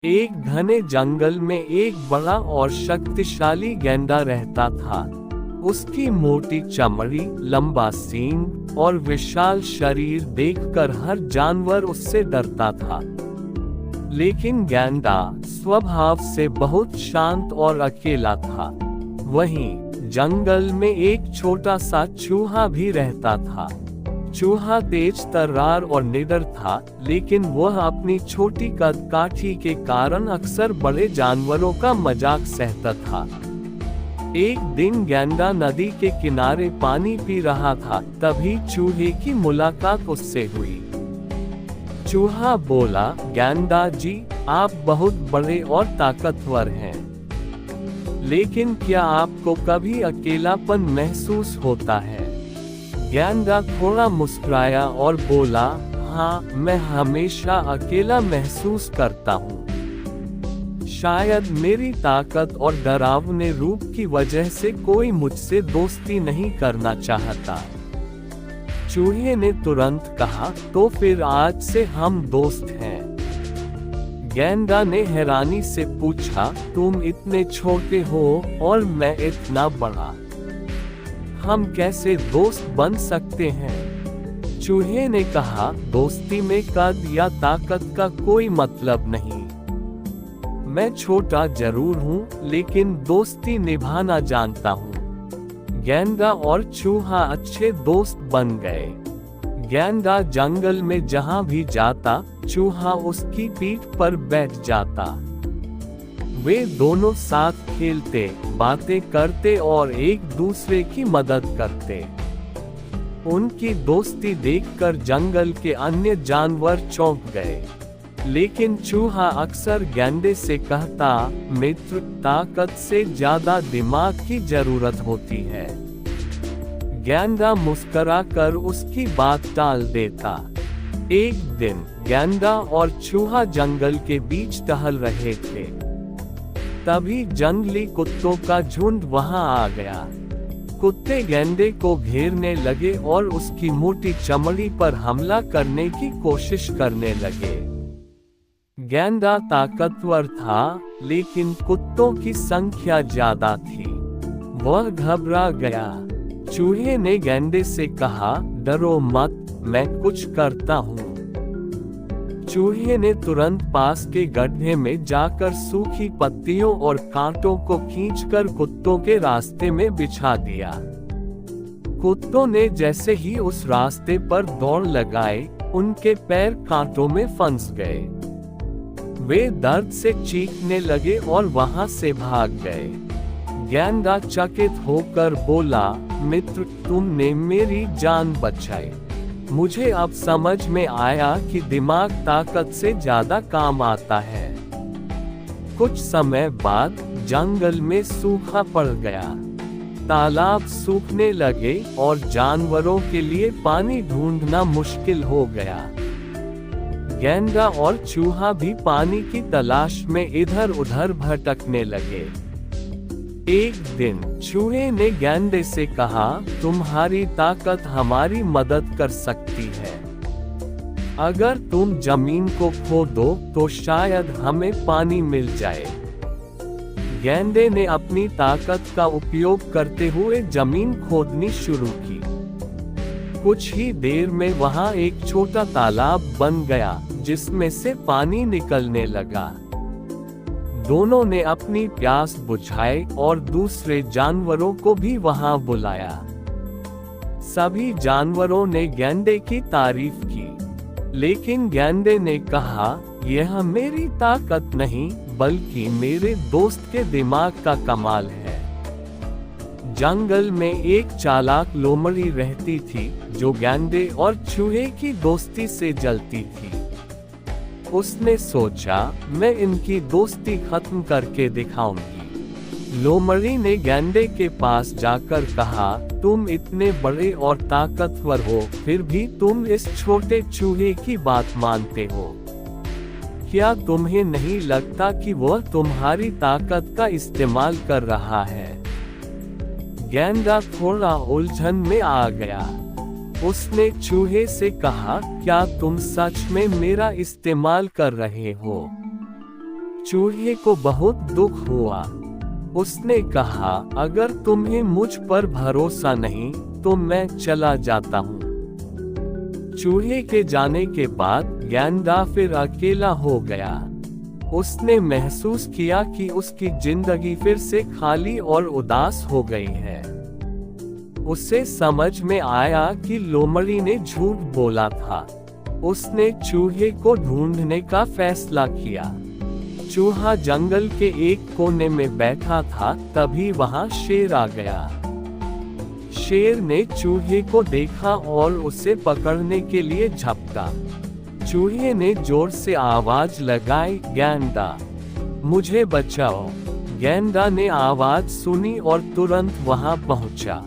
एक घने जंगल में एक बड़ा और शक्तिशाली गैंडा रहता था। उसकी मोटी चमड़ी, लंबा सींग और विशाल शरीर देखकर हर जानवर उससे डरता था। लेकिन गैंडा स्वभाव से बहुत शांत और अकेला था। वहीं जंगल में एक छोटा सा चूहा भी रहता था। चूहा तेज तर्रार और निडर था, लेकिन वह अपनी छोटी कद काठी के कारण अक्सर बड़े जानवरों का मजाक सहता था। एक दिन गैंडा नदी के किनारे पानी पी रहा था, तभी चूहे की मुलाकात उससे हुई। चूहा बोला, गैंडा जी, आप बहुत बड़े और ताकतवर हैं, लेकिन क्या आपको कभी अकेलापन महसूस होता है? गैंडा थोड़ा मुस्कुराया और बोला, हाँ, मैं हमेशा अकेला महसूस करता हूँ। शायद मेरी ताकत और डरावने रूप की वजह से कोई मुझसे दोस्ती नहीं करना चाहता। चूहे ने तुरंत कहा, तो फिर आज से हम दोस्त हैं। गैंडा ने हैरानी से पूछा, तुम इतने छोटे हो और मैं इतना बड़ा, हम कैसे दोस्त बन सकते हैं? चूहे ने कहा, दोस्ती में कद या ताकत का कोई मतलब नहीं। मैं छोटा जरूर हूँ, लेकिन दोस्ती निभाना जानता हूँ। गैंडा और चूहा अच्छे दोस्त बन गए। गैंडा जंगल में जहाँ भी जाता, चूहा उसकी पीठ पर बैठ जाता। वे दोनों साथ खेलते, बातें करते और एक दूसरे की मदद करते। उनकी दोस्ती देखकर जंगल के अन्य जानवर चौंक गए। लेकिन चूहा अक्सर गैंडे से कहता, मित्र, ताकत से ज्यादा दिमाग की जरूरत होती है। गैंडा मुस्कुराकर उसकी बात टाल देता। एक दिन गैंडा और चूहा जंगल के बीच टहल रहे थे। तभी जंगली कुत्तों का झुंड वहां आ गया। कुत्ते गैंडे को घेरने लगे और उसकी मोटी चमड़ी पर हमला करने की कोशिश करने लगे। गैंडा ताकतवर था, लेकिन कुत्तों की संख्या ज्यादा थी। वह घबरा गया। चूहे ने गैंडे से कहा, डरो मत, मैं कुछ करता हूँ। चूहे ने तुरंत पास के गड्ढे में जाकर सूखी पत्तियों और कांटों को खींचकर कुत्तों के रास्ते में बिछा दिया। कुत्तों ने जैसे ही उस रास्ते पर दौड़ लगाए, उनके पैर कांटों में फंस गए। वे दर्द से चीखने लगे और वहां से भाग गए। गैंडा चकित होकर बोला, मित्र, तुमने मेरी जान बचाई। मुझे अब समझ में आया कि दिमाग ताकत से ज्यादा काम आता है। कुछ समय बाद जंगल में सूखा पड़ गया। तालाब सूखने लगे और जानवरों के लिए पानी ढूंढना मुश्किल हो गया। गैंडा और चूहा भी पानी की तलाश में इधर उधर भटकने लगे। एक दिन चूहे ने गैंडे से कहा, तुम्हारी ताकत हमारी मदद कर सकती है। अगर तुम जमीन को खोदो तो शायद हमें पानी मिल जाए। गैंडे ने अपनी ताकत का उपयोग करते हुए जमीन खोदनी शुरू की। कुछ ही देर में वहां एक छोटा तालाब बन गया, जिसमें से पानी निकलने लगा। दोनों ने अपनी प्यास बुझाई और दूसरे जानवरों को भी वहां बुलाया। सभी जानवरों ने गैंडे की तारीफ की, लेकिन गैंडे ने कहा, यह मेरी ताकत नहीं, बल्कि मेरे दोस्त के दिमाग का कमाल है। जंगल में एक चालाक लोमड़ी रहती थी, जो गैंडे और चूहे की दोस्ती से जलती थी। उसने सोचा, मैं इनकी दोस्ती खत्म करके दिखाऊंगी। लोमड़ी ने गैंडे के पास जाकर कहा, तुम इतने बड़े और ताकतवर हो, फिर भी तुम इस छोटे चूहे की बात मानते हो। क्या तुम्हें नहीं लगता कि वह तुम्हारी ताकत का इस्तेमाल कर रहा है? गैंडा थोड़ा उलझन में आ गया। उसने चूहे से कहा, क्या तुम सच में मेरा इस्तेमाल कर रहे हो? चूहे को बहुत दुख हुआ। उसने कहा, अगर तुम्हें मुझ पर भरोसा नहीं तो मैं चला जाता हूँ। चूहे के जाने के बाद गैंडा फिर अकेला हो गया। उसने महसूस किया कि उसकी जिंदगी फिर से खाली और उदास हो गई है। उसे समझ में आया कि लोमड़ी ने झूठ बोला था। उसने चूहे को ढूंढने का फैसला किया। चूहा जंगल के एक कोने में बैठा था, तभी वहां शेर आ गया। शेर ने चूहे को देखा और उसे पकड़ने के लिए झपटा। चूहे ने जोर से आवाज लगाई, गैंडा, मुझे बचाओ। गैंडा ने आवाज सुनी और तुरंत वहां पहुंचा।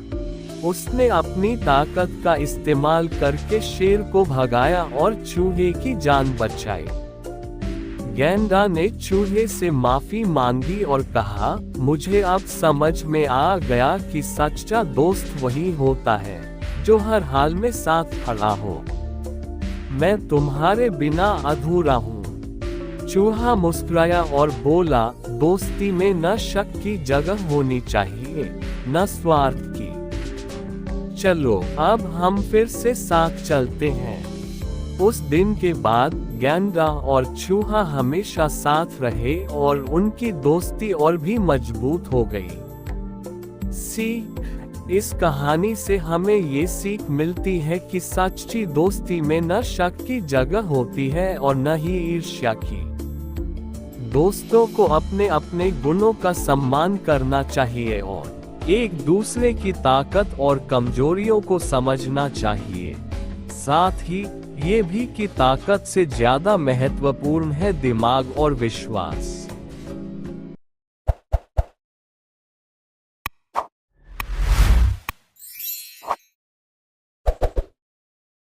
उसने अपनी ताकत का इस्तेमाल करके शेर को भगाया और चूहे की जान बचाई। गैंडा ने चूहे से माफी मांगी और कहा, मुझे अब समझ में आ गया कि सच्चा दोस्त वही होता है जो हर हाल में साथ खड़ा हो। मैं तुम्हारे बिना अधूरा हूँ। चूहा मुस्कुराया और बोला, दोस्ती में न शक की जगह होनी चाहिए, न स्वार्थ की। चलो अब हम फिर से साथ चलते हैं। उस दिन के बाद गैंडा और चूहा हमेशा साथ रहे और उनकी दोस्ती और भी मजबूत हो गई। सीख, इस कहानी से हमें ये सीख मिलती है कि सच्ची दोस्ती में न शक की जगह होती है और न ही ईर्ष्या की। दोस्तों को अपने अपने गुणों का सम्मान करना चाहिए और एक दूसरे की ताकत और कमजोरियों को समझना चाहिए। साथ ही ये भी कि ताकत से ज्यादा महत्वपूर्ण है दिमाग और विश्वास।